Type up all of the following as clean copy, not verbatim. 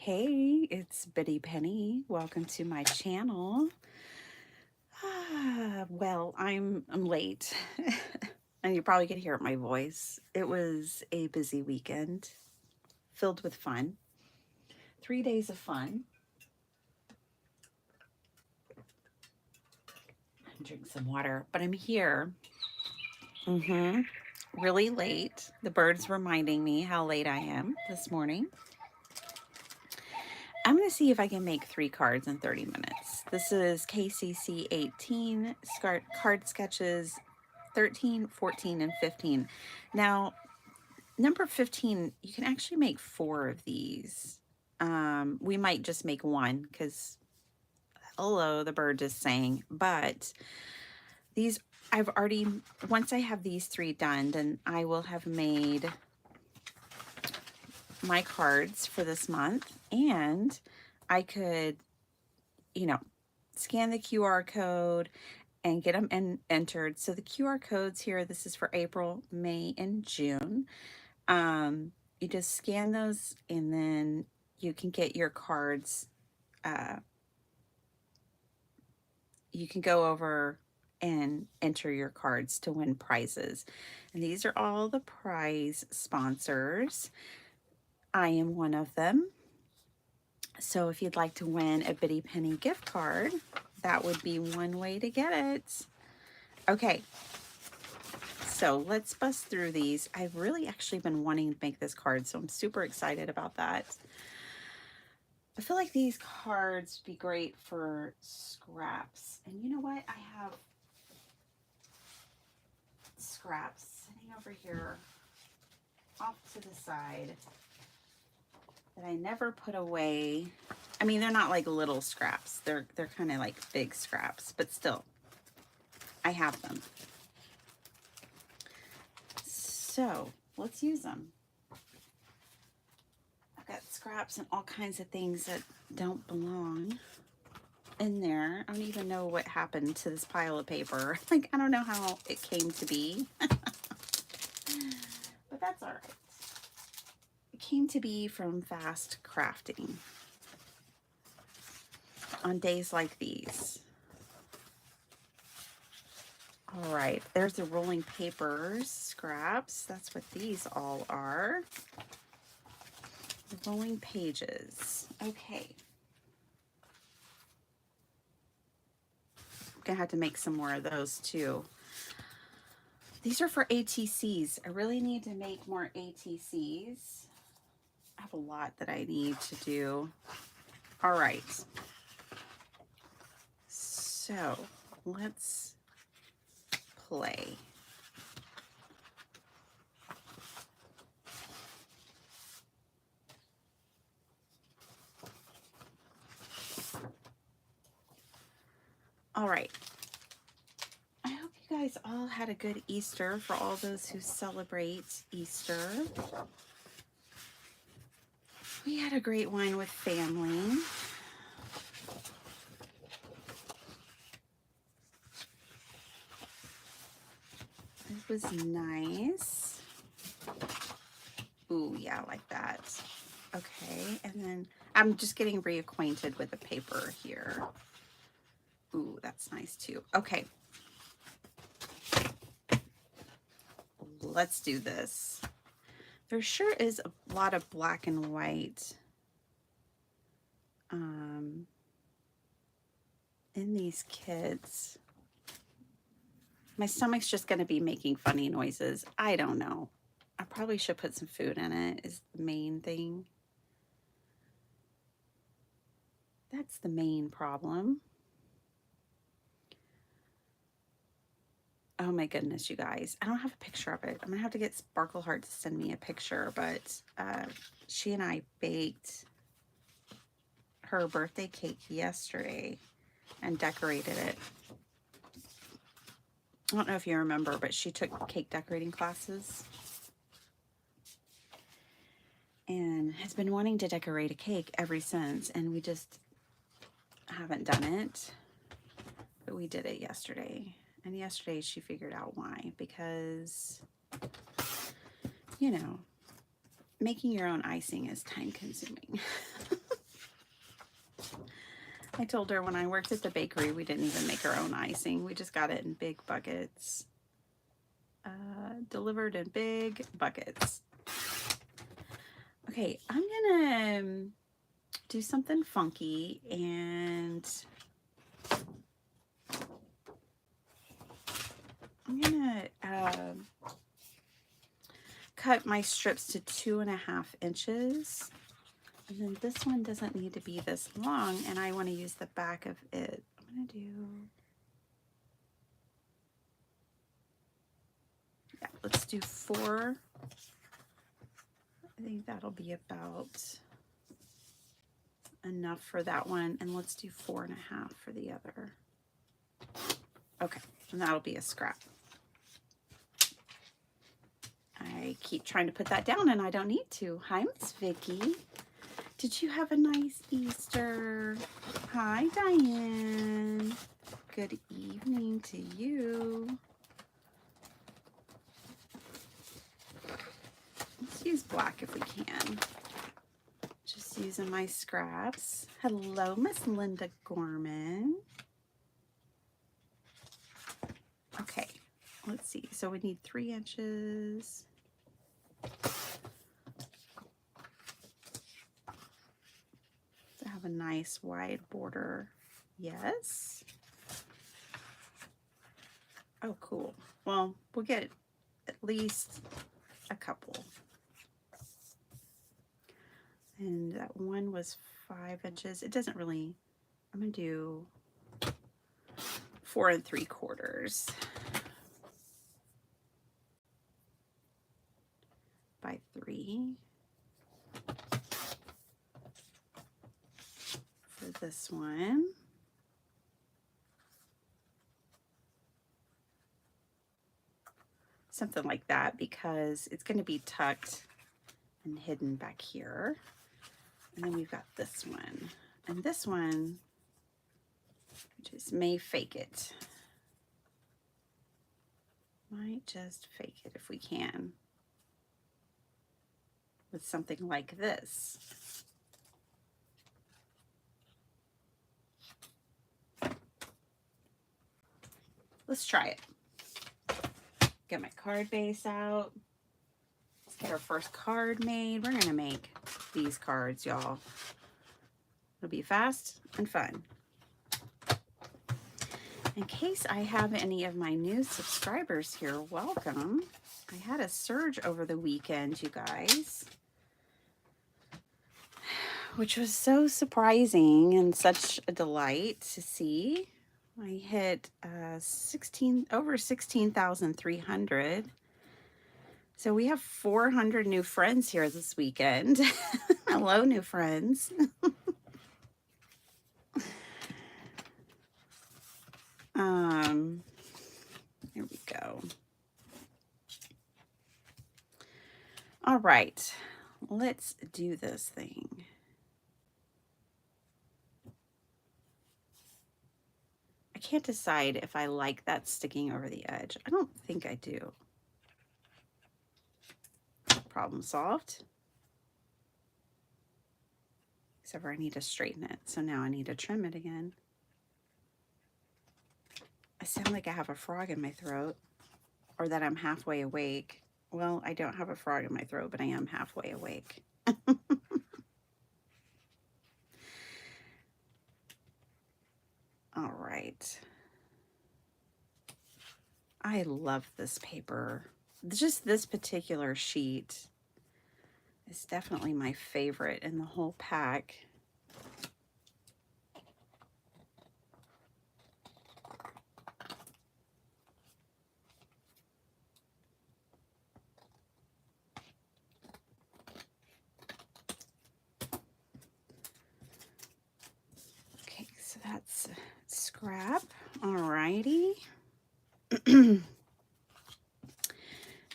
Hey, it's Biddy Penny. Welcome to my channel. Well, I'm late, and you probably can hear my voice. It was a busy weekend filled with fun. 3 days of fun. Drink some water, but I'm here. Mm-hmm. Really late. The bird's reminding me how late I am this morning. I'm going to see if I can make 3 cards in 30 minutes. This is KCC 18 card sketches 13, 14, and 15. Now, number 15, you can actually make 4 of these. We might just make one because, hello, the bird is saying. But these, I've already, once I have these 3 done, then I will have made my cards for this month. And I could, scan the QR code and get them entered. So the QR codes here, this is for April, May, and June. You just scan those and then you can get your cards. You can go over and enter your cards to win prizes. And these are all the prize sponsors. I am one of them. So if you'd like to win a Biddy Penny gift card, that would be one way to get it. Okay, so let's bust through these. I've really actually been wanting to make this card, so I'm super excited about that. I feel like these cards would be great for scraps. And you know what? I have scraps sitting over here off to the side that I never put away. I mean, they're not like little scraps. They're kind of like big scraps, but still, I have them. So let's use them. I've got scraps and all kinds of things that don't belong in there. I don't even know what happened to this pile of paper. Like, I don't know how it came to be. But that's all right. It came to be from fast crafting on days like these. All right, there's the rolling papers scraps. That's what these all are. The rolling pages. Okay. I'm gonna have to make some more of those too. These are for ATCs. I really need to make more ATCs. I have a lot that I need to do. All right. So let's play. All right. I hope you guys all had a good Easter for all those who celebrate Easter. We had a great one with family. It was nice. Ooh, yeah, like that. Okay, and then I'm just getting reacquainted with the paper here. Ooh, that's nice too. Okay. Let's do this. There sure is a lot of black and white in these kits. My stomach's just going to be making funny noises. I don't know. I probably should put some food in it is the main thing. That's the main problem. Oh my goodness, you guys. I don't have a picture of it. I'm going to have to get Sparkle Heart to send me a picture, but she and I baked her birthday cake yesterday and decorated it. I don't know if you remember, but she took cake decorating classes and has been wanting to decorate a cake ever since, and we just haven't done it, but we did it yesterday. And yesterday she figured out why, because, you know, making your own icing is time consuming. I told her when I worked at the bakery, we didn't even make our own icing. We just got it in big buckets. Delivered in big buckets. Okay, I'm gonna do something funky and I'm gonna cut my strips to 2.5 inches. And then this one doesn't need to be this long, and I want to use the back of it. I'm gonna do, yeah, let's do 4. I think that'll be about enough for that one, and let's do 4.5 for the other. Okay, and that'll be a scrap. I keep trying to put that down and I don't need to. Hi, Miss Vicky. Did you have a nice Easter? Hi, Diane. Good evening to you. Let's use black if we can. Just using my scraps. Hello, Miss Linda Gorman. Okay, let's see. So we need 3 inches. To have a nice wide border. Yes. Oh, cool. Well, we'll get at least a couple. And that one was 5 inches. It doesn't really, I'm gonna do 4 3/4 by 3 for this one. Something like that, because it's going to be tucked and hidden back here. And then we've got this one. And this one, just may fake it. Might just fake it if we can. With something like this. Let's try it. Get my card base out. Let's get our first card made. We're gonna make these cards, y'all. It'll be fast and fun. In case I have any of my new subscribers here, welcome. I had a surge over the weekend, you guys, which was so surprising and such a delight to see. I hit over 16,300. So we have 400 new friends here this weekend. Hello, new friends. Here we go. All right, let's do this thing. I can't decide if I like that sticking over the edge. I don't think I do. Problem solved. Except for I need to straighten it. So now I need to trim it again. I sound like I have a frog in my throat, or that I'm halfway awake. Well, I don't have a frog in my throat, but I am halfway awake. All right. I love this paper. Just this particular sheet is definitely my favorite in the whole pack. Okay, so that's scrap. All righty.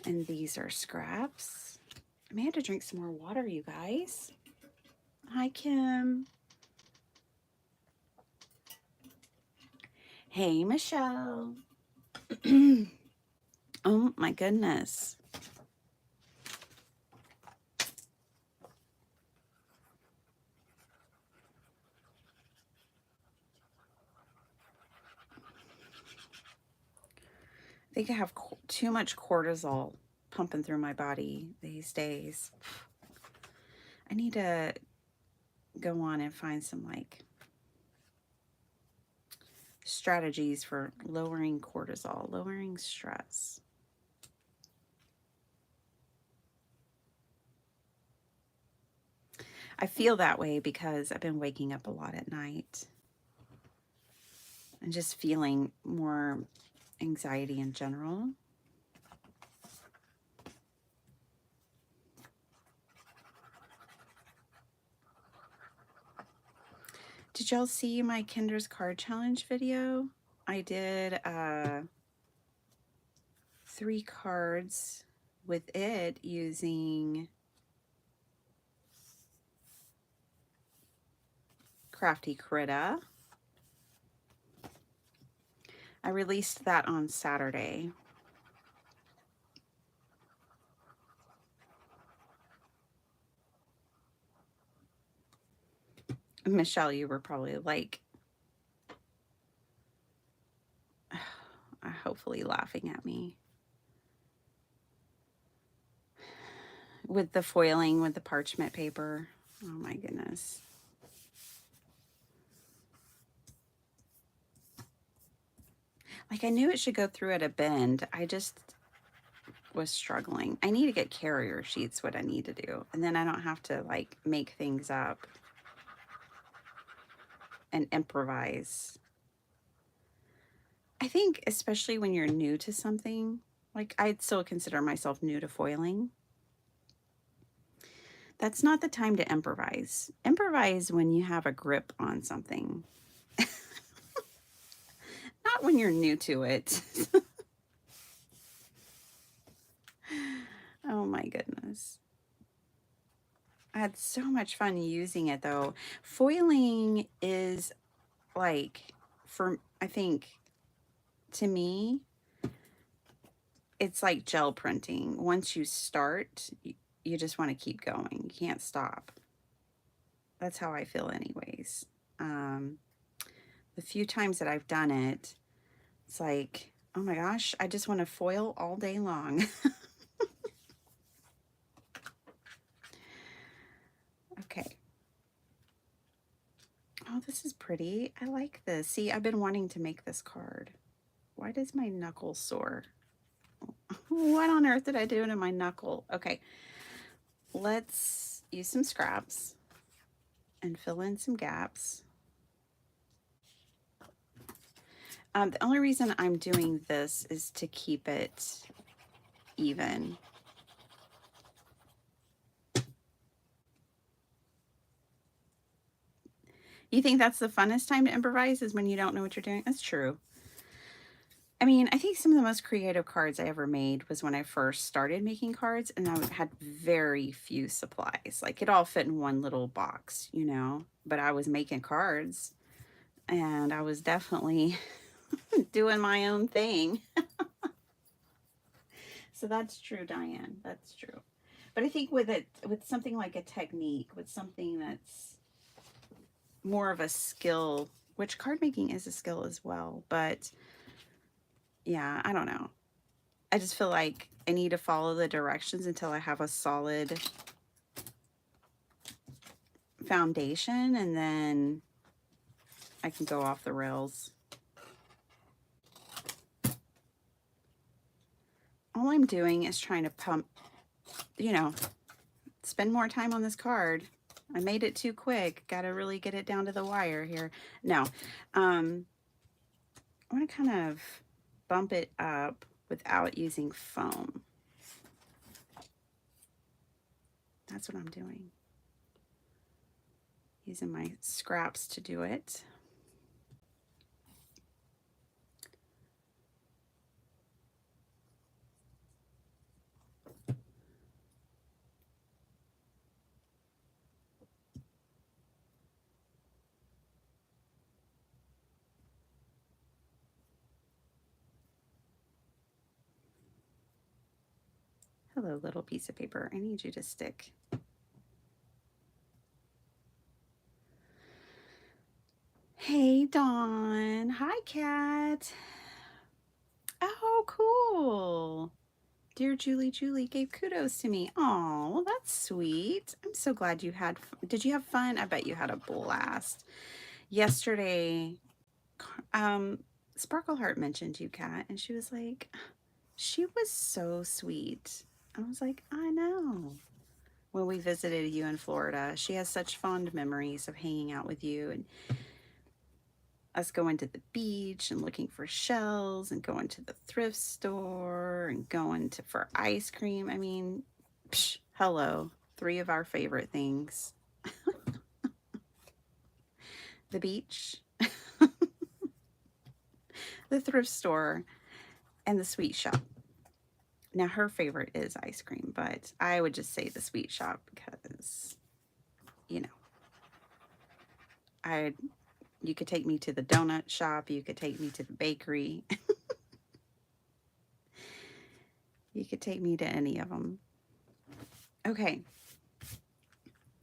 And these are scraps. I may have to drink some more water, you guys. Hi, Kim. Hey, Michelle. Oh my goodness. think I have too much cortisol pumping through my body these days. I need to go on and find some like strategies for lowering cortisol, lowering stress. I feel that way because I've been waking up a lot at night and just feeling more anxiety in general. Did y'all see my Kendra's card challenge video? I did 3 cards with it using Crafty Critta. I released that on Saturday. Michelle, you were probably like, hopefully laughing at me. With the foiling, with the parchment paper. Oh my goodness. Like I knew it should go through at a bend. I just was struggling. I need to get carrier sheets, what I need to do. And then I don't have to like make things up and improvise. I think especially when you're new to something, like I'd still consider myself new to foiling. That's not the time to improvise. Improvise when you have a grip on something. Not when you're new to it. Oh my goodness. I had so much fun using it though. Foiling is like, I think to me, it's like gel printing. Once you start, you just want to keep going. You can't stop. That's how I feel anyways. The few times that I've done it, it's like, oh my gosh, I just want to foil all day long. Okay. Oh, this is pretty. I like this. See, I've been wanting to make this card. Why does my knuckle sore? What on earth did I do to my knuckle? Okay, let's use some scraps and fill in some gaps. The only reason I'm doing this is to keep it even. You think that's the funnest time to improvise is when you don't know what you're doing? That's true. I mean, I think some of the most creative cards I ever made was when I first started making cards and I had very few supplies. Like it all fit in one little box, you know, but I was making cards and I was definitely doing my own thing. So that's true, Diane. That's true. But I think with something like a technique, with something that's more of a skill, which card making is a skill as well, but yeah, I don't know. I just feel like I need to follow the directions until I have a solid foundation and then I can go off the rails. All I'm doing is trying to pump, you know, spend more time on this card. I made it too quick. Got to really get it down to the wire here. No, I want to kind of bump it up without using foam. That's what I'm doing. Using my scraps to do it. Hello, little piece of paper. I need you to stick. Hey, Dawn. Hi, Kat. Oh, cool. Dear Julie, Julie gave kudos to me. Oh, well, that's sweet. I'm so glad you had, did you have fun? I bet you had a blast. Yesterday, um, Sparkleheart mentioned you, Kat, and she was like, she was so sweet. I was like, I know. When we visited you in Florida, she has such fond memories of hanging out with you and us going to the beach and looking for shells and going to the thrift store and going to for ice cream. I mean, psh, hello, three of our favorite things: the beach, the thrift store, and the sweet shop. Now, her favorite is ice cream, but I would just say the sweet shop because, you know, I you could take me to the donut shop, you could take me to the bakery, you could take me to any of them. Okay.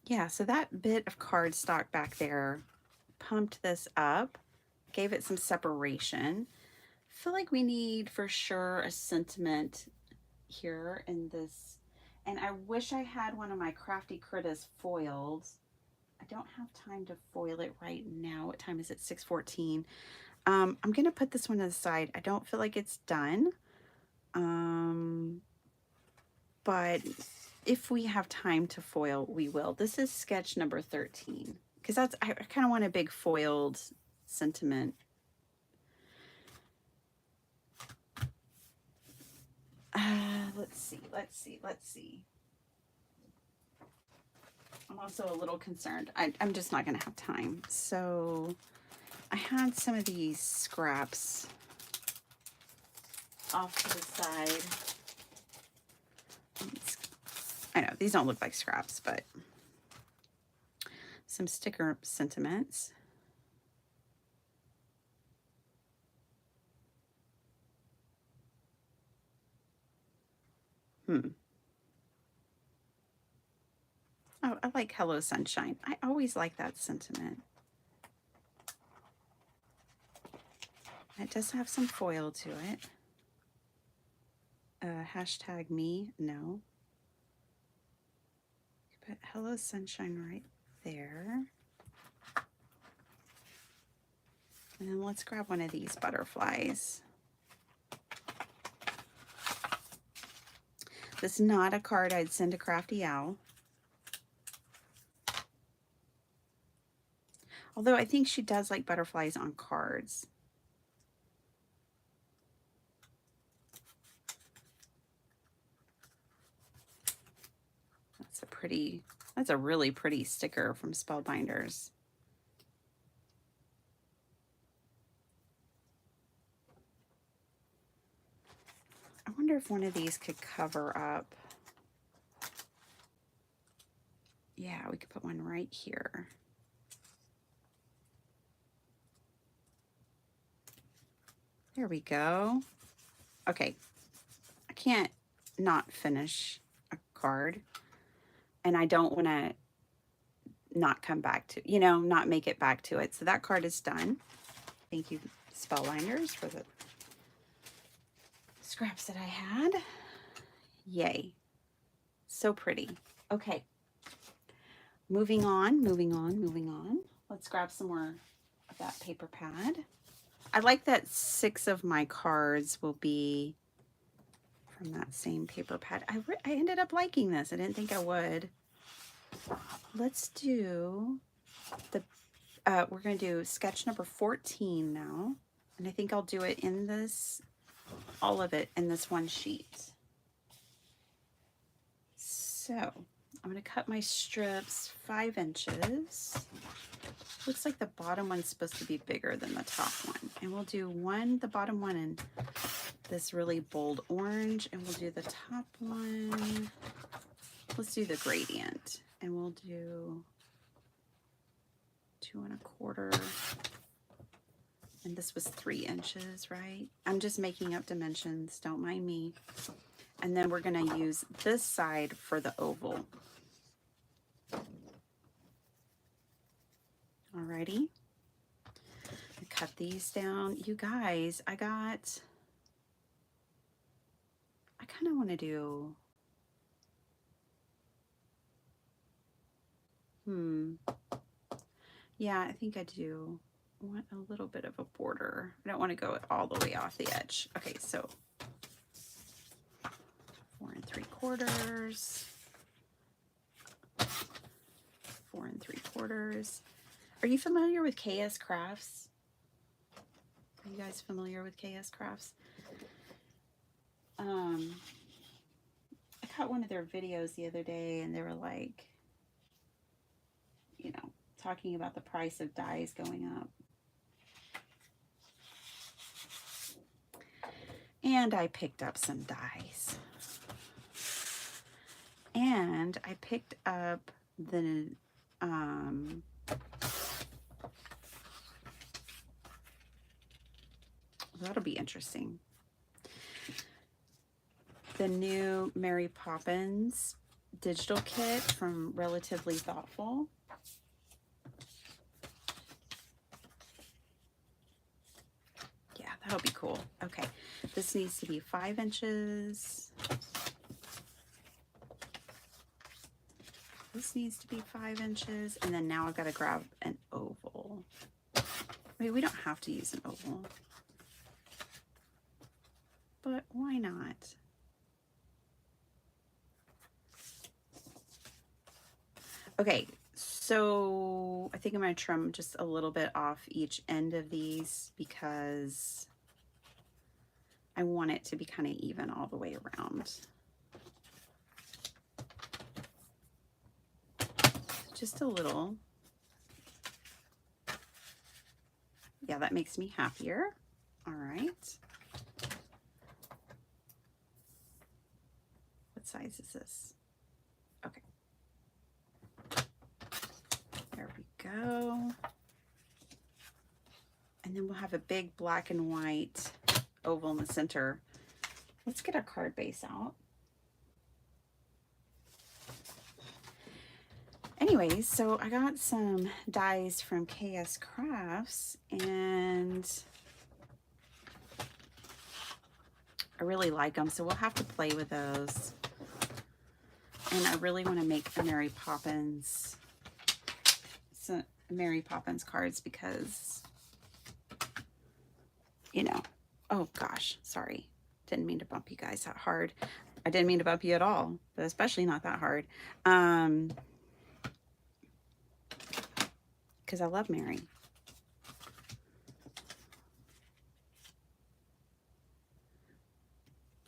Yeah, so that bit of cardstock back there pumped this up, gave it some separation. I feel like we need for sure a sentiment here in this. And I wish I had one of my Crafty Critters foiled. I don't have time to foil it right now. What time is it? 6:14. I'm going to put this one aside. I don't feel like it's done. But if we have time to foil, we will. This is sketch number 13 because I kind of want a big foiled sentiment. Let's see. I'm also a little concerned. I'm just not going to have time. So I had some of these scraps off to the side. I know these don't look like scraps, but some sticker sentiments. Oh, I like Hello Sunshine. I always like that sentiment. It does have some foil to it. Hashtag me, no. Put Hello Sunshine right there. And then let's grab one of these butterflies. This is not a card I'd send to Crafty Owl. Although I think she does like butterflies on cards. That's a really pretty sticker from Spellbinders. I wonder if one of these could cover up. Yeah, we could put one right here. There we go. Okay, I can't not finish a card, and I don't want to not come back to, not make it back to it. So that card is done. Thank you, Spellbinders, for the scraps that I had. Yay. So pretty. Okay. Moving on. Let's grab some more of that paper pad. I like that 6 of my cards will be from that same paper pad. I ended up liking this. I didn't think I would. Let's do the, we're going to do sketch number 14 now. And I think I'll do it in this, all of it in this one sheet. So I'm going to cut my strips 5 inches. Looks like the bottom one's supposed to be bigger than the top one. And we'll do the bottom one in this really bold orange, and we'll do the top one. Let's do the gradient, and we'll do 2 1/4. And this was 3 inches, right? I'm just making up dimensions, don't mind me. And then we're going to use this side for the oval. Alrighty. Cut these down. You guys, I got kind of want to do, yeah, I think I do want a little bit of a border. I don't want to go all the way off the edge. Okay, so 4 3/4, 4 3/4. Are you familiar with KS Crafts? Are you guys familiar with KS Crafts? I caught one of their videos the other day, and they were like, you know, talking about the price of dyes going up. And I picked up some dyes. And I picked up the that'll be interesting. The new Mary Poppins digital kit from Relatively Thoughtful. Yeah, that'll be cool. Okay, this needs to be 5 inches. This needs to be 5 inches. And then now I've got to grab an oval. I mean, we don't have to use an oval, but why not? Okay, so I think I'm going to trim just a little bit off each end of these because I want it to be kind of even all the way around. Just a little. Yeah, that makes me happier. All right. What size is this? Okay. There we go. And then we'll have a big black and white oval in the center. Let's get our card base out. Anyways, so I got some dies from KS Crafts, and I really like them, so we'll have to play with those. And I really want to make a Mary Poppins, some Mary Poppins cards because, you know, oh gosh, sorry. Didn't mean to bump you guys that hard. I didn't mean to bump you at all, but especially not that hard. Because I love Mary.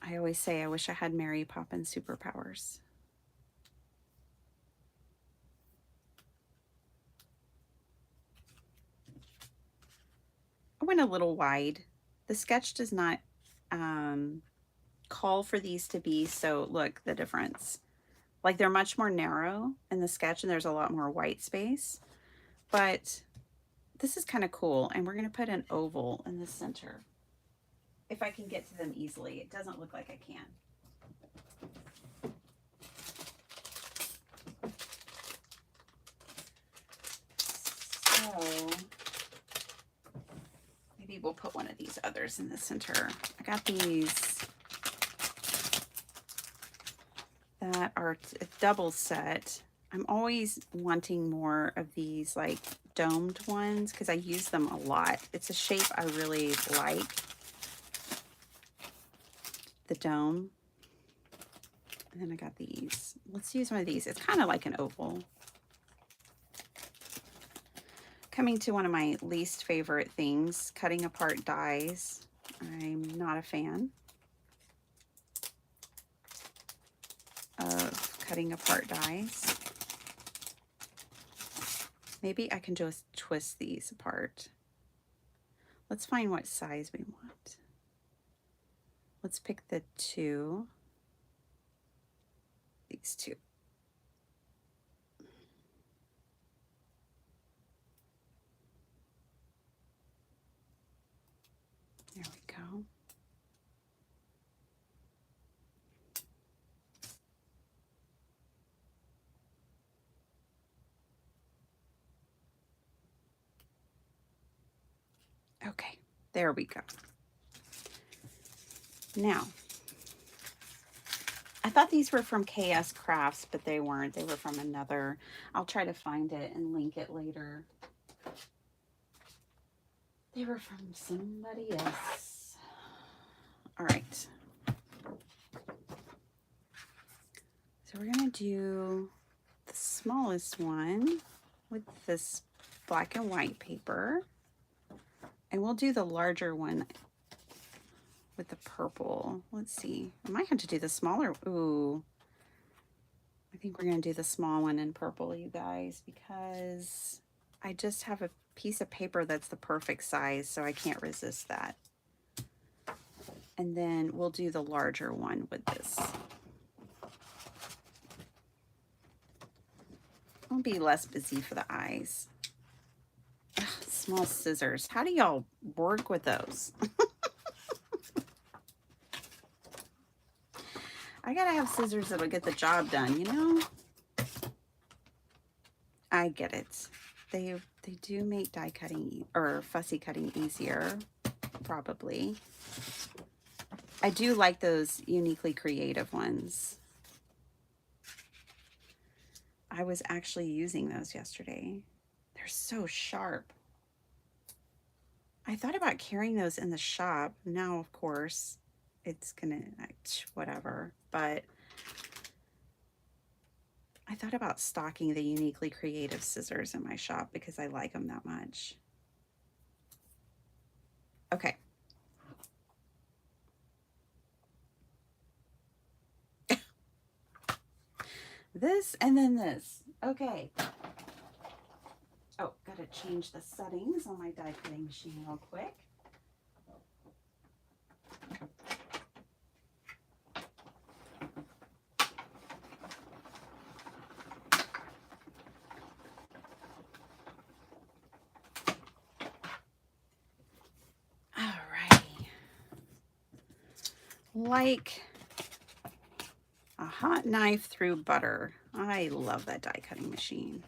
I always say I wish I had Mary Poppins superpowers. I went a little wide. The sketch does not call for these to be, so look the difference. Like they're much more narrow in the sketch and there's a lot more white space. But this is kind of cool, and we're going to put an oval in the center. If I can get to them easily. It doesn't look like I can. So maybe we'll put one of these others in the center. I got these that are a double set. I'm always wanting more of these like domed ones because I use them a lot. It's a shape I really like, the dome. And then I got these. Let's use one of these. It's kind of like an oval. Coming to one of my least favorite things, cutting apart dies. I'm not a fan of cutting apart dies. Maybe I can just twist these apart. Let's find what size we want. Let's pick the 2. These 2. There we go. Okay, there we go. Now, I thought these were from KS Crafts, but they weren't. They were from another. I'll try to find it and link it later. They were from somebody else. All right. So we're going to do the smallest one with this black and white paper. And we'll do the larger one with the purple. Let's see. I might have to do the smaller. Ooh. I think we're going to do the small one in purple, you guys, because I just have a piece of paper that's the perfect size, so I can't resist that. And then we'll do the larger one with this. I'll be less busy for the eyes. Ugh, small scissors. How do y'all work with those? I gotta have scissors that'll get the job done, you know? I get it. They do make die cutting or fussy cutting easier, probably. I do like those uniquely creative ones. I was actually using those yesterday. They're so sharp. I thought about carrying those in the shop. Now, of course, it's gonna, whatever. But I thought about stocking the uniquely creative scissors in my shop because I like them that much. Okay. This and then this. Okay. Oh, gotta change the settings on my die cutting machine real quick. Alrighty. Like a hot knife through butter. I love that die cutting machine.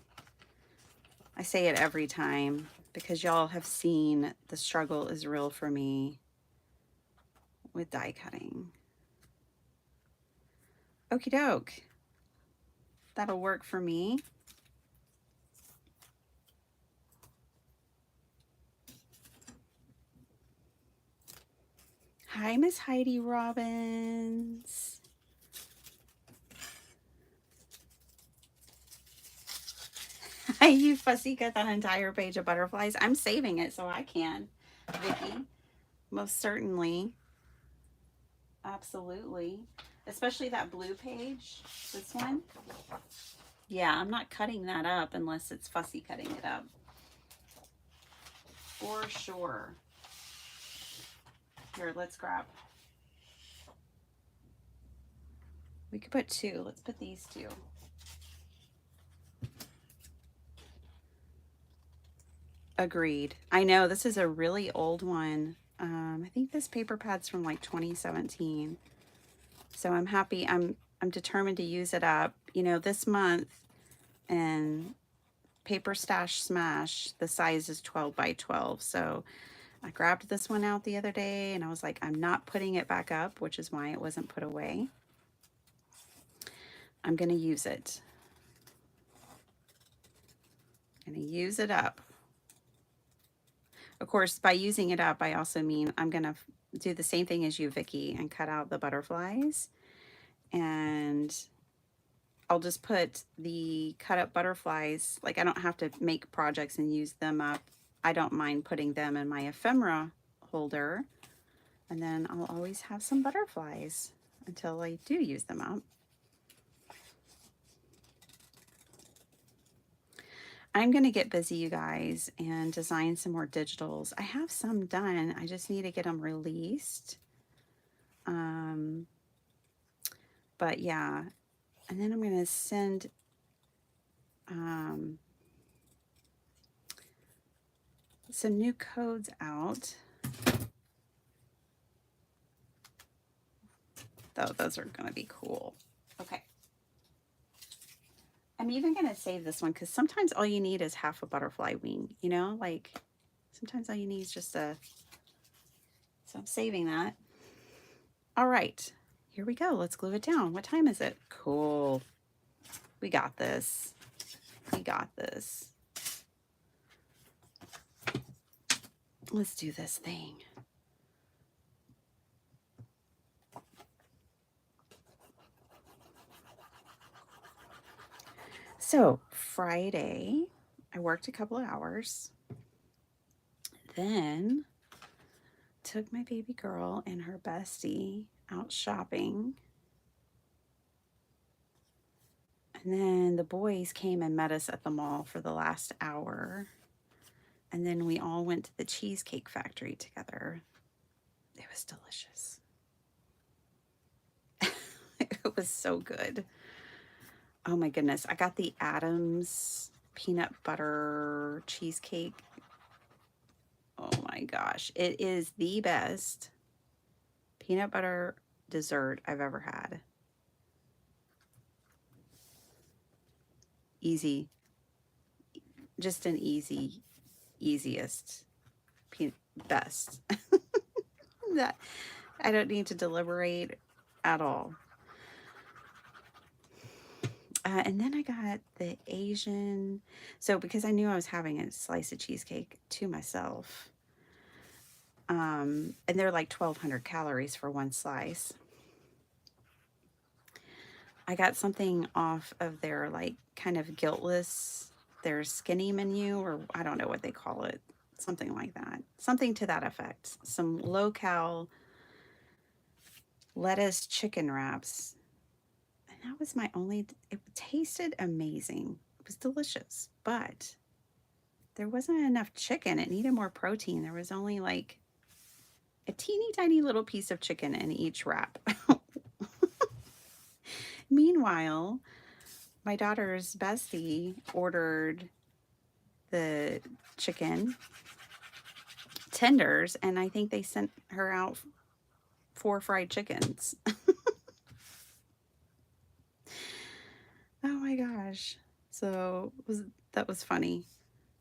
I say it every time because y'all have seen the struggle is real for me with die cutting. Okie doke. That'll work for me. Hi, Miss Heidi Robbins. You fussy cut that entire page of butterflies. I'm saving it so I can, Vicki. Most certainly. Absolutely. Especially that blue page, this one. Yeah, I'm not cutting that up unless it's fussy cutting it up. For sure. Here, let's grab. We could put two. Let's put these two. Agreed. I know this is a really old one. I think this paper pad's from like 2017. So I'm happy. I'm determined to use it up. You know, this month in Paper Stash Smash, the size is 12 by 12. So I grabbed this one out the other day and I was like, I'm not putting it back up, which is why it wasn't put away. I'm going to use it. I'm going to use it up. Of course, by using it up, I also mean I'm going to do the same thing as you, Vicki, and cut out the butterflies. And I'll just put the cut up butterflies, like I don't have to make projects and use them up. I don't mind putting them in my ephemera holder. And then I'll always have some butterflies until I do use them up. I'm going to get busy, you guys, and design some more digitals. I have some done. I just need to get them released. But yeah, and then I'm going to send some new codes out. Though those are going to be cool. Okay. I'm even going to save this one because sometimes all you need is half a butterfly wing, you know, like sometimes all you need is just a, so I'm saving that. All right, Here we go. Let's glue it down. What time is it? Cool. We got this. We got this. Let's do this thing. So Friday, I worked a couple of hours. Then took my baby girl and her bestie out shopping. And then the boys came and met us at the mall for the last hour. And then we all went to the Cheesecake Factory together. It was delicious. It was so good. Oh my goodness. I got the Adams peanut butter cheesecake. Oh my gosh. It is the best peanut butter dessert I've ever had. Easy. Just an easiest, best. That I don't need to deliberate at all. And then I got the Asian. So because I knew I was having a slice of cheesecake to myself, and they're like 1,200 calories for one slice. I got something off of their like kind of guiltless, their skinny menu, or I don't know what they call it. Something like that. Something to that effect. Some low-cal lettuce chicken wraps. And that was my only, it tasted amazing. It was delicious, but there wasn't enough chicken. It needed more protein. There was only like a teeny tiny little piece of chicken in each wrap. Meanwhile, my daughter's bestie ordered the chicken tenders, and I think they sent her out 4 fried chickens. Oh my gosh. So that was funny.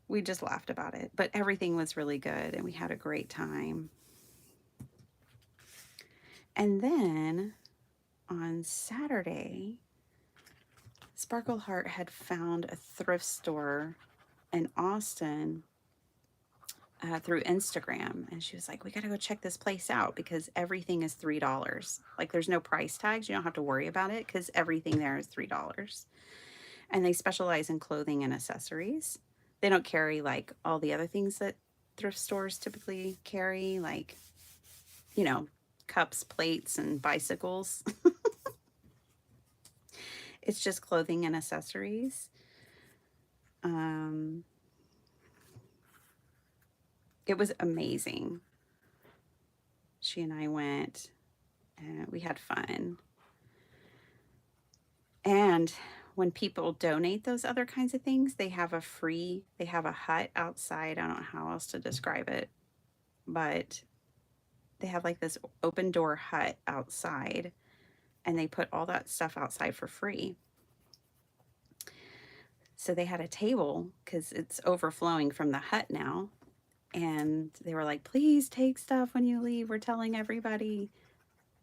We just laughed about it, but everything was really good and we had a great time. And then on Saturday, Sparkle Heart had found a thrift store in Austin through Instagram, and she was like, we gotta go check this place out because everything is $3. Like there's no price tags. You don't have to worry about it because everything there is $3. And they specialize in clothing and accessories. They don't carry like all the other things that thrift stores typically carry, like, you know, cups, plates, and bicycles. It's just clothing and accessories. It was amazing. She and I went and we had fun. And when people donate those other kinds of things, they have a hut outside. I don't know how else to describe it, but they have like this open door hut outside, and they put all that stuff outside for free. So they had a table because it's overflowing from the hut now. And they were like, please take stuff when you leave. We're telling everybody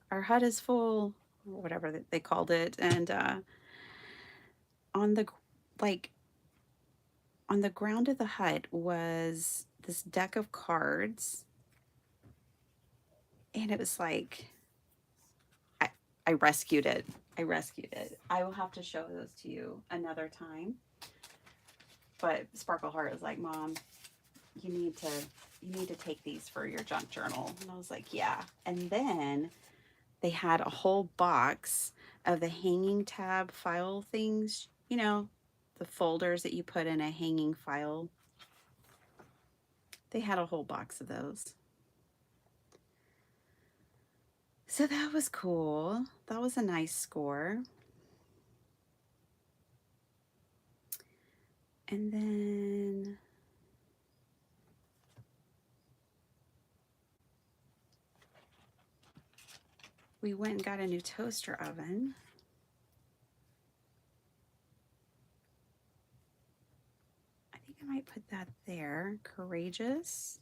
our hut is full, or whatever they called it. And on the on the ground of the hut was this deck of cards. And it was like, I rescued it. I rescued it. I will have to show those to you another time. But Sparkle Heart was like, Mom, you need to take these for your junk journal. And I was like, yeah. And then they had a whole box of the hanging tab file things, you know, the folders that you put in a hanging file. They had a whole box of those. So that was cool. That was a nice score. And then we went and got a new toaster oven. I think I might put that there. Courageous.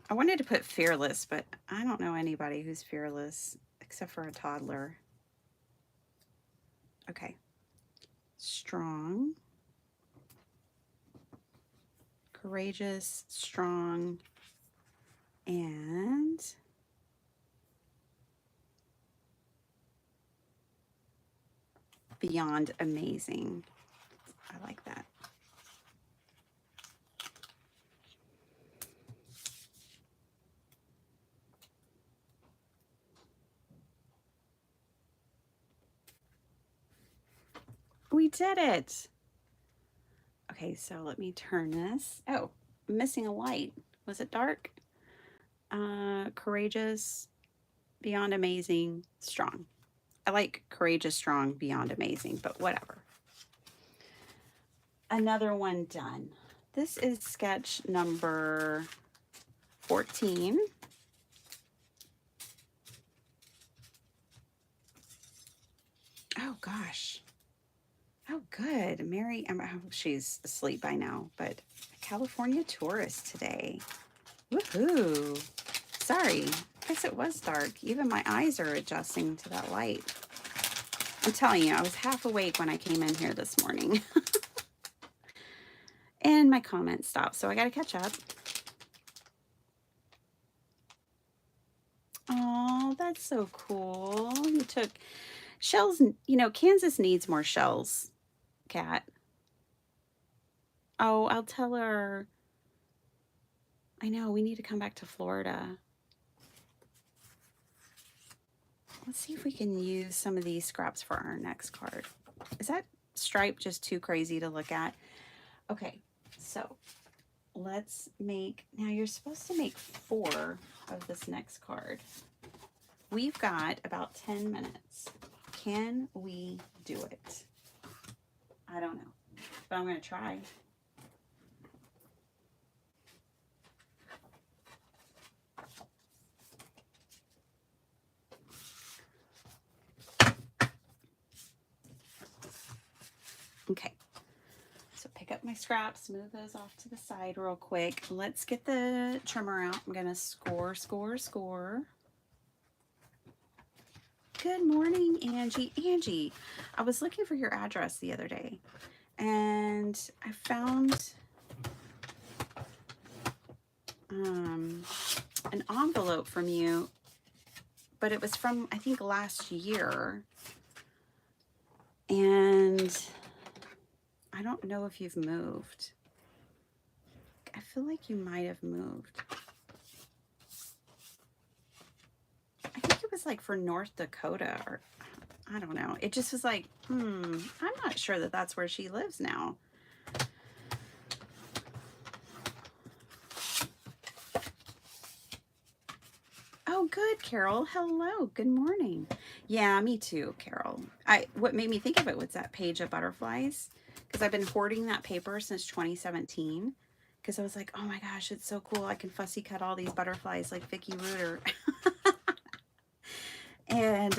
I wanted to put fearless, but I don't know anybody who's fearless except for a toddler. Okay. Strong, courageous, strong, and beyond amazing. I like that. We did it. Okay, so let me turn this. Oh, I'm missing a light. Was it dark? Courageous, beyond amazing, strong. I like courageous, strong, beyond amazing, but whatever. Another one done. This is sketch number 14. Oh gosh. Oh good. Mary, oh, she's asleep by now, but California tourist today. Woohoo. Sorry. I guess it was dark. Even my eyes are adjusting to that light. I'm telling you, I was half awake when I came in here this morning. And my comments stopped, so I got to catch up. Oh, that's so cool. You took shells. You know, Kansas needs more shells, Kat. Oh, I'll tell her. I know, we need to come back to Florida. Let's see if we can use some of these scraps for our next card. Is that stripe just too crazy to look at? Okay, so let's make, now you're supposed to make 4 of this next card. We've got about 10 minutes. Can we do it? I don't know, but I'm going to try. Okay, so pick up my scraps, move those off to the side real quick. Let's get the trimmer out. I'm going to score, score, score. Good morning, Angie. Angie, I was looking for your address the other day, and I found an envelope from you, but it was from, I think, last year, and I don't know if you've moved. I feel like you might have moved. I think it was like for North Dakota, or I don't know. It just was like, I'm not sure that that's where she lives now. Oh, good, Carol. Hello. Good morning. Yeah, me too, Carol. What made me think of it was that page of butterflies, because I've been hoarding that paper since 2017. Because I was like, oh my gosh, it's so cool. I can fussy cut all these butterflies like Vicky Reuter. And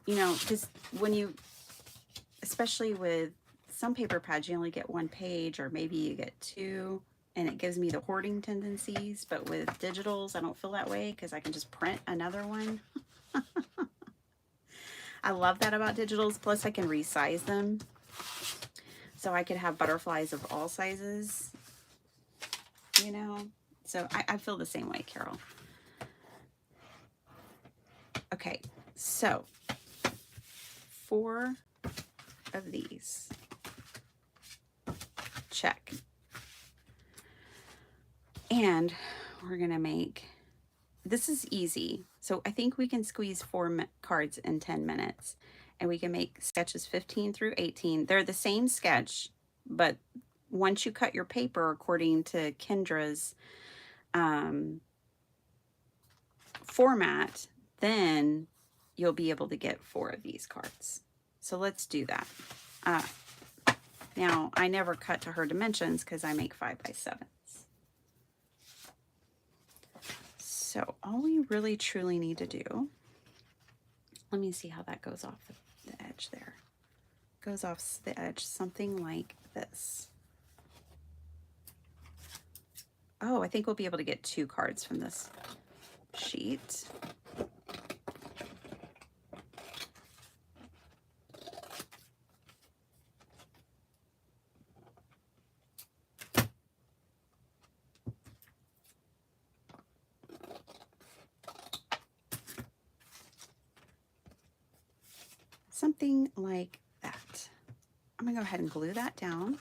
you know, because when you, especially with some paper pads, you only get 1 page, or maybe you get 2. And it gives me the hoarding tendencies, but with digitals, I don't feel that way because I can just print another one. I love that about digitals. Plus, I can resize them. So I could have butterflies of all sizes, you know? So I feel the same way, Carol. Okay, so 4 of these. Check. And we're going to make, this is easy. So I think we can squeeze 4 cards in 10 minutes. And we can make sketches 15 through 18. They're the same sketch, but once you cut your paper according to Kendra's format, then you'll be able to get 4 of these cards. So let's do that. Now, I never cut to her dimensions because I make 5x7s. So all we really truly need to do, let me see how that goes off the edge there. Goes off the edge something like this. Oh, I think we'll be able to get 2 cards from this sheet. Something like that. I'm gonna go ahead and glue that down.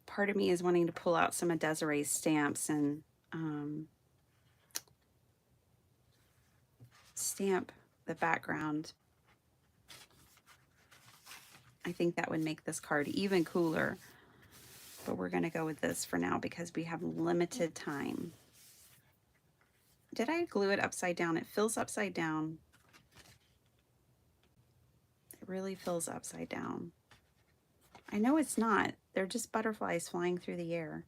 Part of me is wanting to pull out some of Desiree's stamps and stamp the background. I think that would make this card even cooler. But we're going to go with this for now because we have limited time. Did I glue it upside down? It feels upside down. It really feels upside down. I know it's not. They're just butterflies flying through the air.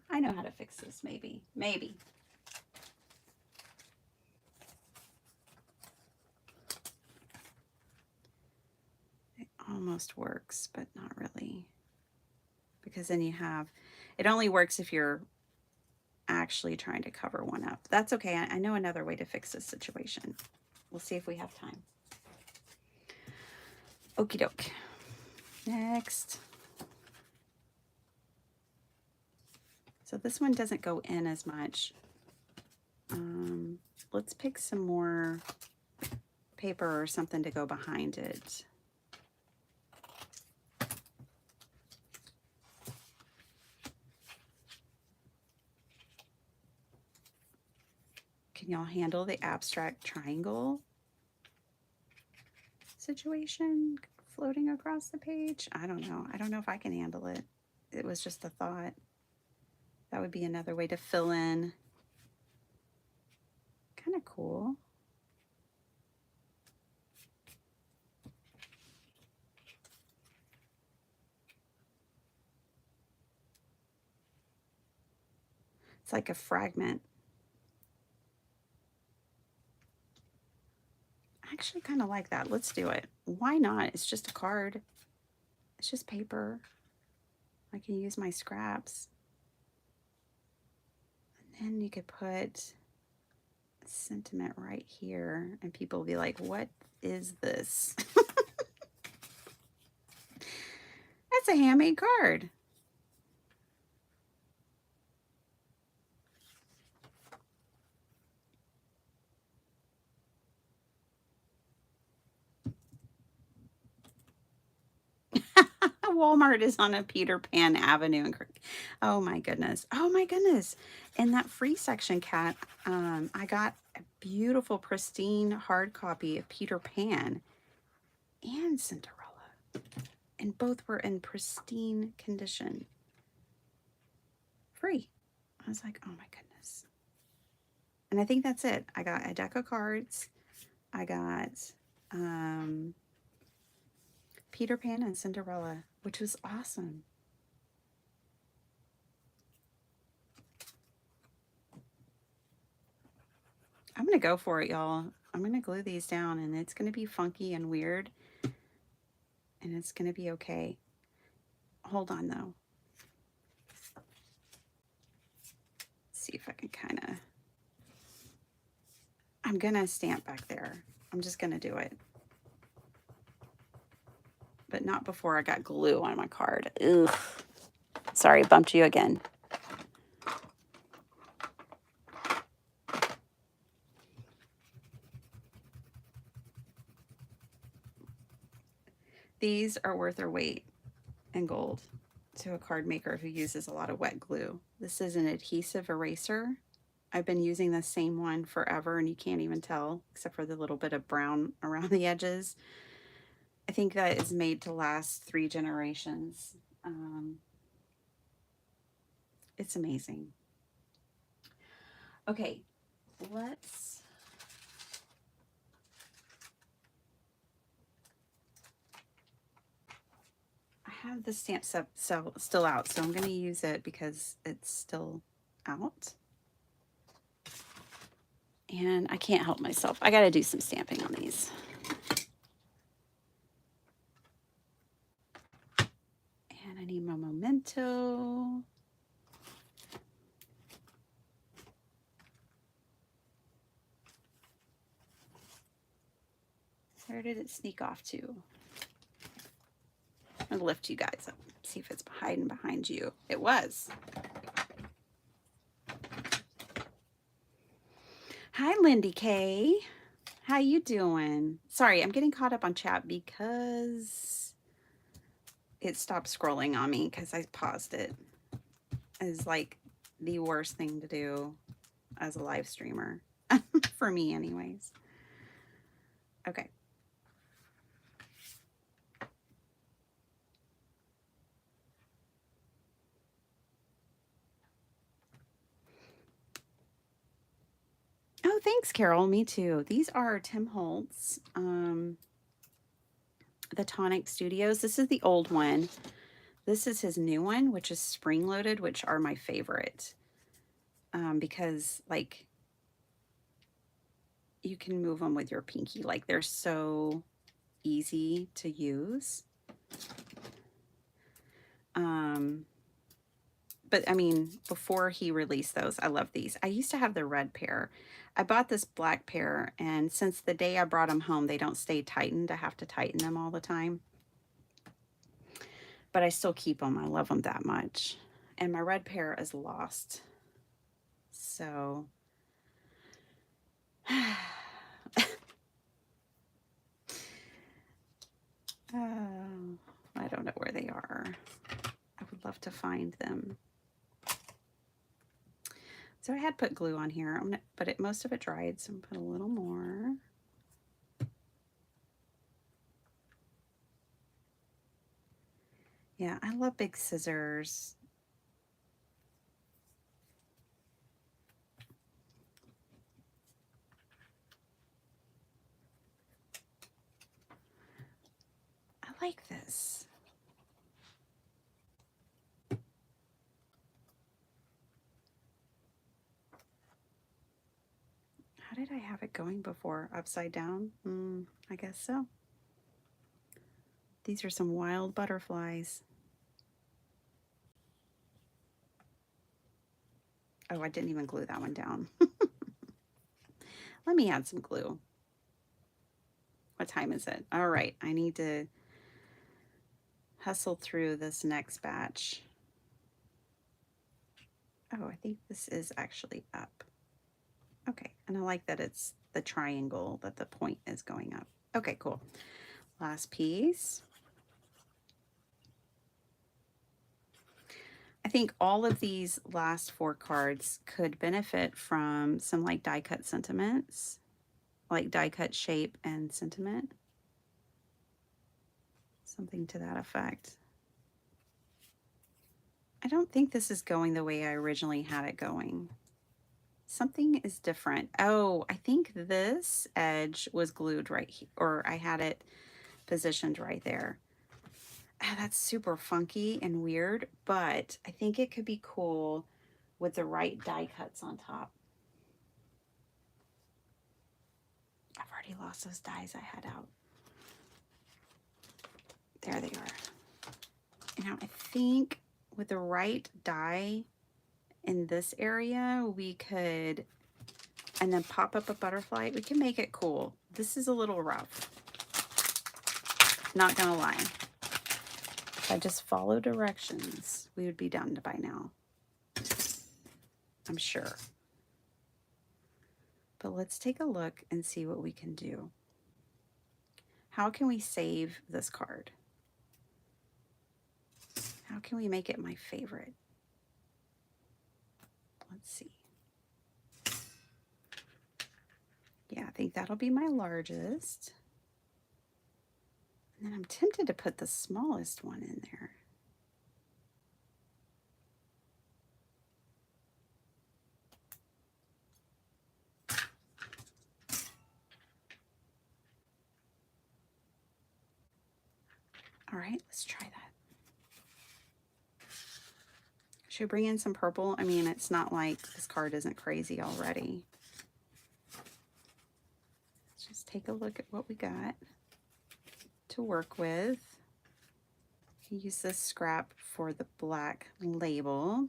I know how to fix this, maybe. Maybe. It almost works, but not really. Because then you have, it only works if you're actually trying to cover one up. That's okay. I know another way to fix this situation. We'll see if we have time. Okie doke. Next. So this one doesn't go in as much. Let's pick some more paper or something to go behind it. Can y'all handle the abstract triangle situation floating across the page? I don't know. I don't know if I can handle it. It was just a thought. That would be another way to fill in. Kind of cool. It's like a fragment. I actually kind of like that. Let's do it. Why not? It's just a card. It's just paper. I can use my scraps. And then you could put sentiment right here and people will be like, what is this? That's a handmade card. Walmart is on a Peter Pan Avenue. Oh my goodness. Oh my goodness. In that free section, Kat, I got a beautiful, pristine hard copy of Peter Pan and Cinderella. And both were in pristine condition. Free. I was like, oh my goodness. And I think that's it. I got a deck of cards. I got Peter Pan and Cinderella, which was awesome. I'm going to go for it, y'all. I'm going to glue these down, and it's going to be funky and weird, and it's going to be okay. Hold on, though. Let's see if I can kind of... I'm going to stamp back there. I'm just going to do it. But not before I got glue on my card. Ugh. Sorry, bumped you again. These are worth their weight in gold to a card maker who uses a lot of wet glue. This is an adhesive eraser. I've been using the same one forever and you can't even tell except for the little bit of brown around the edges. I think that is made to last 3 generations. It's amazing. Okay, let's... I have the stamp set still out, so I'm going to use it because it's still out. And I can't help myself. I got to do some stamping on these. And I need my memento. Where did it sneak off to? I'm going to lift you guys up. See if it's hiding behind you. It was. Hi, Lindy K. How you doing? Sorry, I'm getting caught up on chat because it stopped scrolling on me because I paused it. It's like the worst thing to do as a live streamer. For me anyways. Okay. Oh, thanks, Carol. Me too. These are Tim Holtz, the Tonic Studios. This is the old one. This is his new one, which is spring loaded, which are my favorite. Because like you can move them with your pinky. Like they're so easy to use. But I mean, before he released those, I love these. I used to have the red pair. I bought this black pair, and since the day I brought them home, they don't stay tightened. I have to tighten them all the time. But I still keep them. I love them that much. And my red pair is lost. So I don't know where they are. I would love to find them. So I had put glue on here, but most of it dried, so I'm going to put a little more. Yeah, I love big scissors. I like this. How did I have it going before? Upside down? I guess so. These are some wild butterflies. Oh, I didn't even glue that one down. Let me add some glue. What time is it? All right, I need to hustle through this next batch. Oh, I think this is actually up. Okay, and I like that it's the triangle, that the point is going up. Okay, cool. Last piece. I think all of these last 4 cards could benefit from some like die cut sentiments, like die cut shape and sentiment. Something to that effect. I don't think this is going the way I originally had it going. Something is different. Oh, I think this edge was glued right here, or I had it positioned right there. That's super funky and weird, but I think it could be cool with the right die cuts on top. I've already lost those dies I had out. There they are. Now I think with the right die in this area, we could, and then pop up a butterfly. We can make it cool. This is a little rough. Not gonna lie. If I just follow directions, we would be done by now. I'm sure. But let's take a look and see what we can do. How can we save this card? How can we make it my favorite? Let's see. Yeah, I think that'll be my largest. And then I'm tempted to put the smallest one in there. All right, let's try that. Should we bring in some purple? I mean, it's not like this card isn't crazy already. take a look at what we got to work with. Use this scrap for the black label.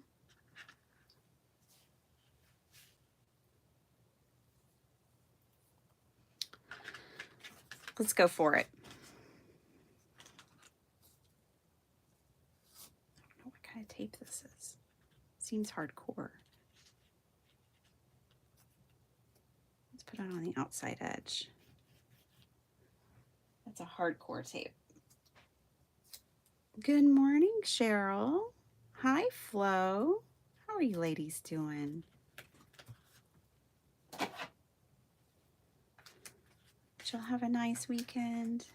Let's go for it. I don't know what kind of tape this is. Seems hardcore. Let's put it on the outside edge. That's a hardcore tape. Good morning, Cheryl. Hi, Flo. How are you ladies doing? Did y'all have a nice weekend?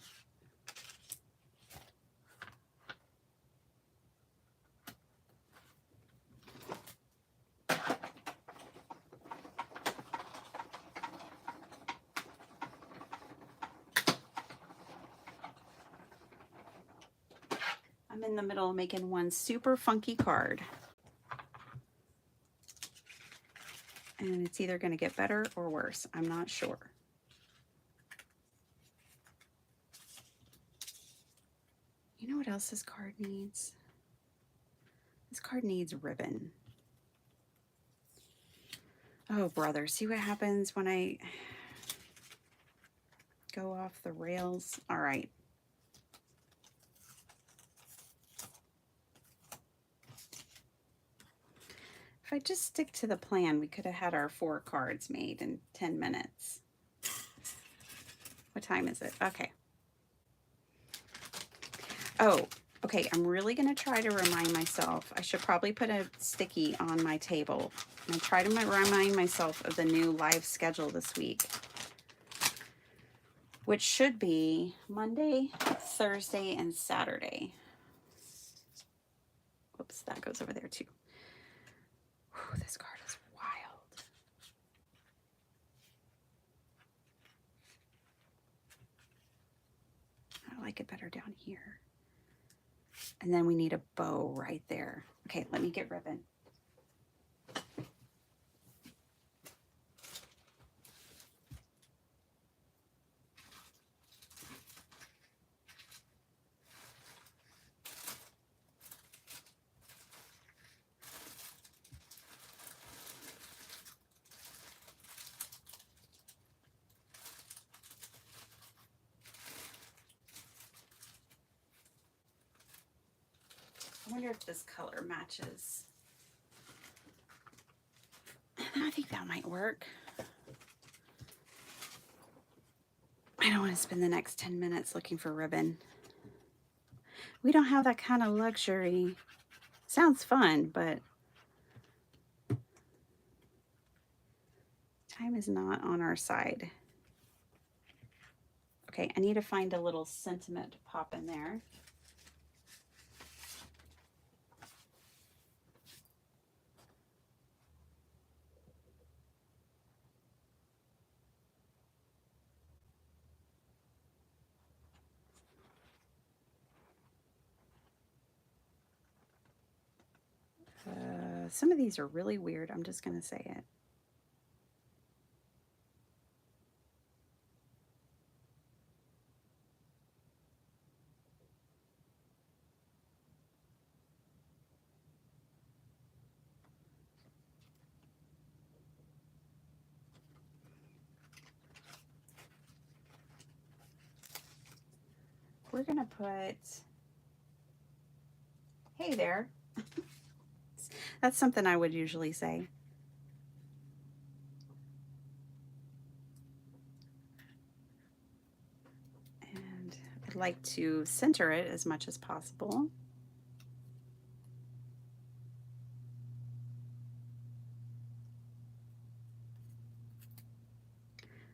I'm in the middle of making one super funky card. And it's either going to get better or worse. I'm not sure. You know what else this card needs? This card needs ribbon. Oh, brother. See what happens when I go off the rails? All right. If I just stick to the plan, we could have had our 4 cards made in 10 minutes. What time is it? Okay. Oh, okay. I'm really going to try to remind myself. I should probably put a sticky on my table. And I try to remind myself of the new live schedule this week, which should be Monday, Thursday, and Saturday. Whoops, that goes over there too. Whew, this card is wild. I like it better down here. And then we need a bow right there. Okay, let me get ribbon. I wonder if this color matches. I think that might work. I don't want to spend the next 10 minutes looking for ribbon. We don't have that kind of luxury. Sounds fun, but time is not on our side. Okay, I need to find a little sentiment to pop in there. Some of these are really weird. I'm just going to say it. We're going to put, hey there. That's something I would usually say. And I'd like to center it as much as possible.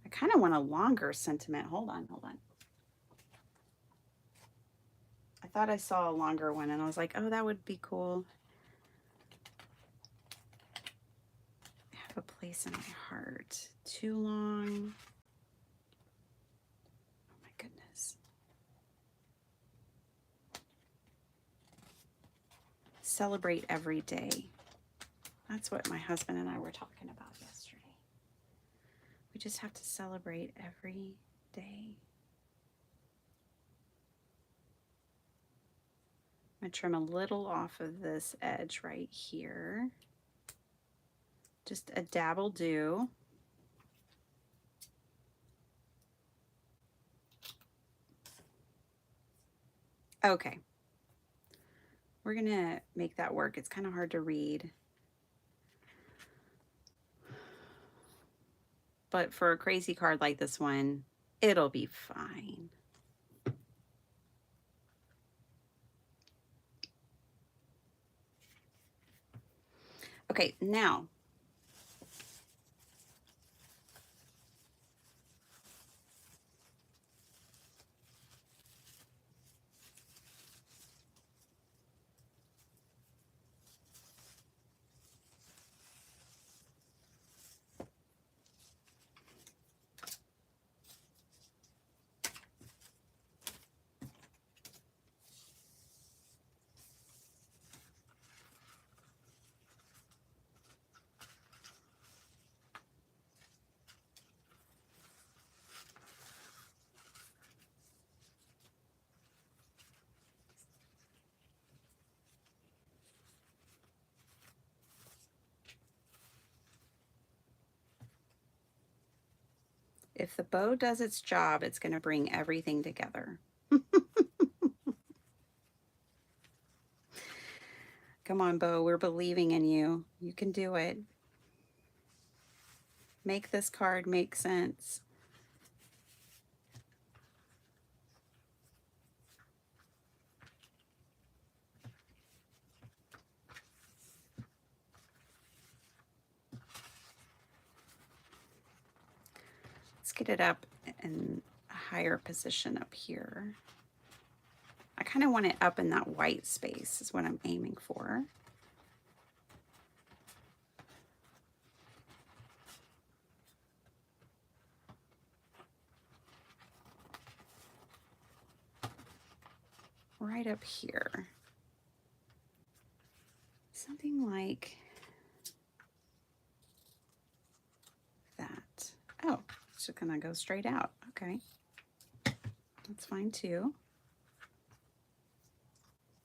I kind of want a longer sentiment. Hold on. I thought I saw a longer one and I was like, oh, that would be cool. I have a place in my heart. Too long. Oh my goodness. Celebrate every day. That's what my husband and I were talking about yesterday. We just have to celebrate every day. I'm going to trim a little off of this edge right here. Just a dab will do. Okay. We're going to make that work. It's kind of hard to read. But for a crazy card like this one, it'll be fine. Okay, now if the bow does its job, it's going to bring everything together. Come on, bow, we're believing in you. You can do it. Make this card make sense. Let's get it up in a higher position up here. I kind of want it up in that white space is what I'm aiming for. Right up here. Something like that. Oh, it's just gonna go straight out. Okay. That's fine too.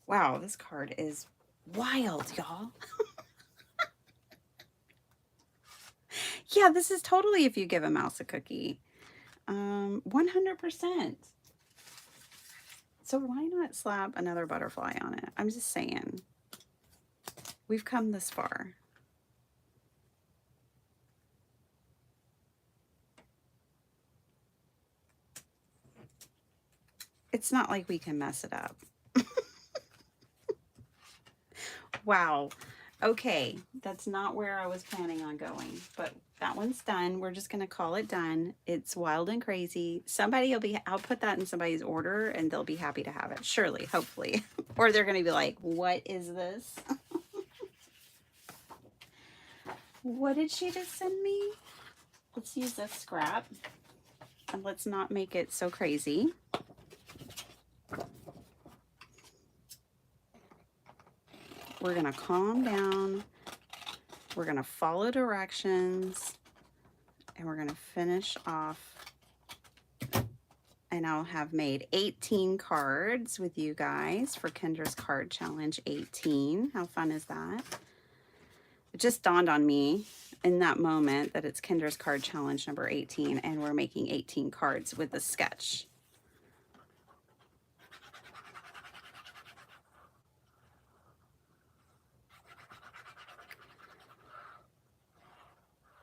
Wow, this card is wild, y'all. Yeah, this is totally if you give a mouse a cookie. 100%. So why not slap another butterfly on it? I'm just saying. We've come this far. It's not like we can mess it up. Wow. Okay, that's not where I was planning on going, but that one's done. We're just going to call it done. It's wild and crazy. Somebody will be, I'll put that in somebody's order and they'll be happy to have it. Surely, hopefully. Or they're going to be like, what is this? What did she just send me? Let's use this scrap and let's not make it so crazy. We're going to calm down. We're going to follow directions and we're going to finish off. And I'll have made 18 cards with you guys for Kendra's Card Challenge 18. How fun is that? It just dawned on me in that moment that it's Kendra's Card Challenge number 18 and we're making 18 cards with the sketch.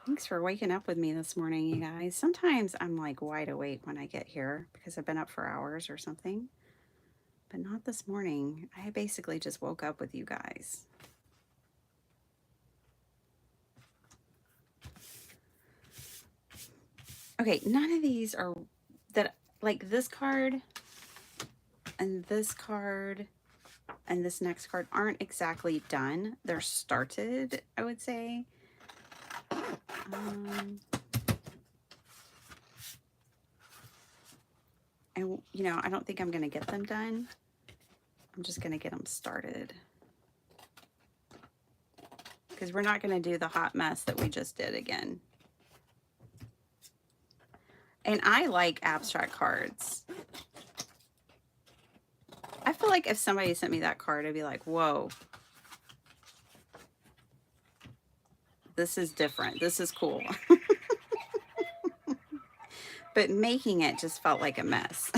Thanks for waking up with me this morning, you guys. Sometimes I'm like wide awake when I get here because I've been up for hours or something. But not this morning. I basically just woke up with you guys. Okay, none of these are that, like this card and this card and this next card aren't exactly done. They're started, I would say. And, you know, I don't think I'm going to get them done. I'm just going to get them started. Because we're not going to do the hot mess that we just did again. And I like abstract cards. I feel like if somebody sent me that card, I'd be like, whoa, this is different. This is cool. But making it just felt like a mess.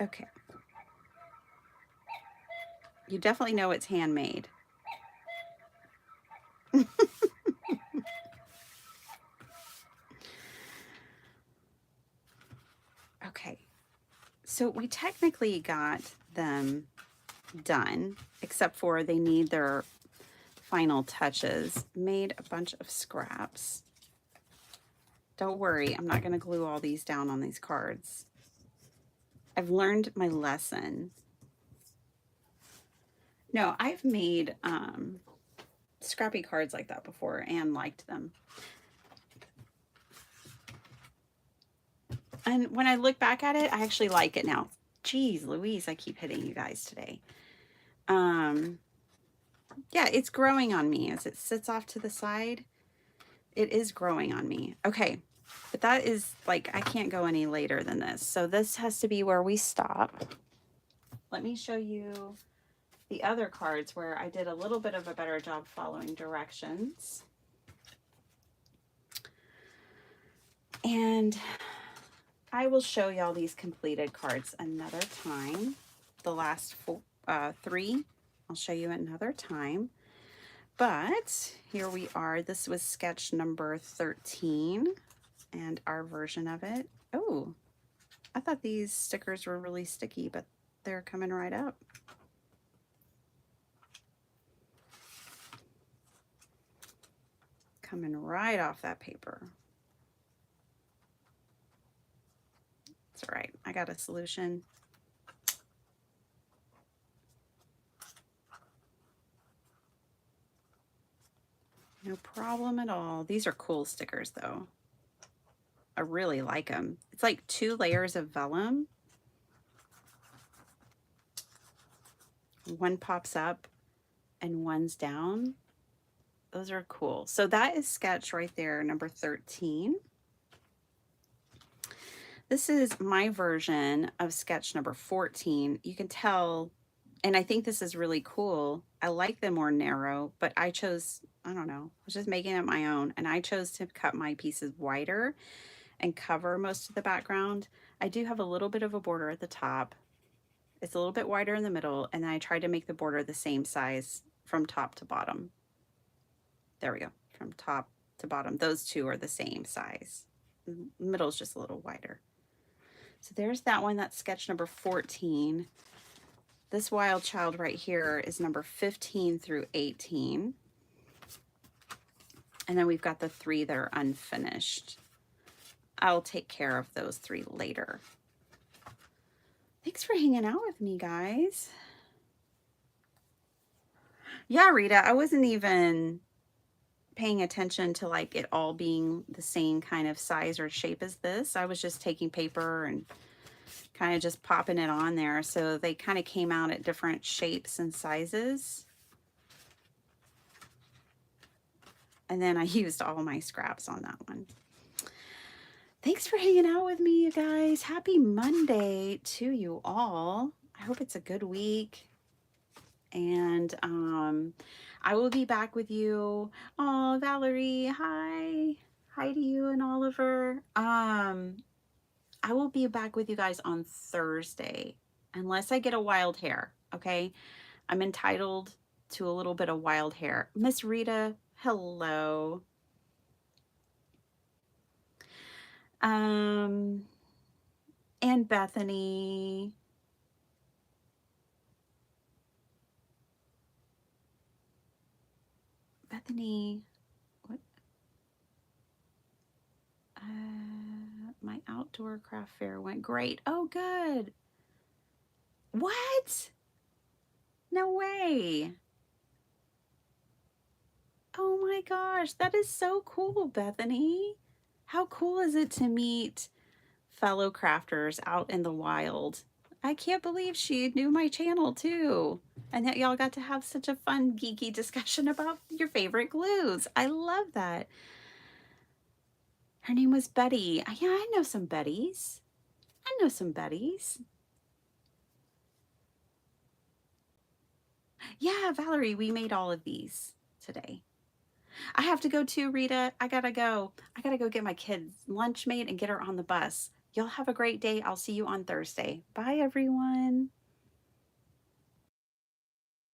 Okay. You definitely know it's handmade. Okay. So we technically got them done, except for they need their final touches. Made a bunch of scraps. Don't worry, I'm not going to glue all these down on these cards. I've learned my lesson. No, I've made scrappy cards like that before and liked them. And when I look back at it, I actually like it now. Geez Louise, I keep hitting you guys today. Yeah, it's growing on me as it sits off to the side. It is growing on me. Okay, but that is like, I can't go any later than this. So this has to be where we stop. Let me show you the other cards where I did a little bit of a better job following directions. And I will show y'all these completed cards another time. The last three, I'll show you another time. But here we are. This was sketch number 13 and our version of it. Oh, I thought these stickers were really sticky, but they're coming right up. Coming right off that paper. It's all right. I got a solution. No problem at all. These are cool stickers though. I really like them. It's like 2 layers of vellum. One pops up and one's down. Those are cool. So that is sketch right there, number 13. This is my version of sketch number 14. You can tell, and I think this is really cool. I like them more narrow, but I chose, I don't know, I was just making it my own, and I chose to cut my pieces wider and cover most of the background. I do have a little bit of a border at the top. It's a little bit wider in the middle, and then I tried to make the border the same size from top to bottom. There we go, from top to bottom. Those two are the same size. The middle is just a little wider. So there's that one. That's sketch number 14. This wild child right here is number 15 through 18. And then we've got the 3 that are unfinished. I'll take care of those 3 later. Thanks for hanging out with me, guys. Yeah, Rita, I wasn't even paying attention to like it all being the same kind of size or shape as this. I was just taking paper and kind of just popping it on there. So they kind of came out at different shapes and sizes. And then I used all my scraps on that one. Thanks for hanging out with me, you guys. Happy Monday to you all. I hope it's a good week. And I will be back with you. Oh, Valerie, hi. Hi to you and Oliver. I will be back with you guys on Thursday, unless I get a wild hair, okay? I'm entitled to a little bit of wild hair. Miss Rita, hello. And Bethany. Bethany, what? My outdoor craft fair went great. Oh, good. What? No way. Oh my gosh, that is so cool, Bethany. How cool is it to meet fellow crafters out in the wild? I can't believe she knew my channel too. And that y'all got to have such a fun, geeky discussion about your favorite glues. I love that. Her name was Betty. Yeah, I know some Bettys. I know some Bettys. Yeah, Valerie, we made all of these today. I have to go too, Rita. I gotta go. I gotta go get my kids lunch made and get her on the bus. Y'all have a great day. I'll see you on Thursday. Bye, everyone.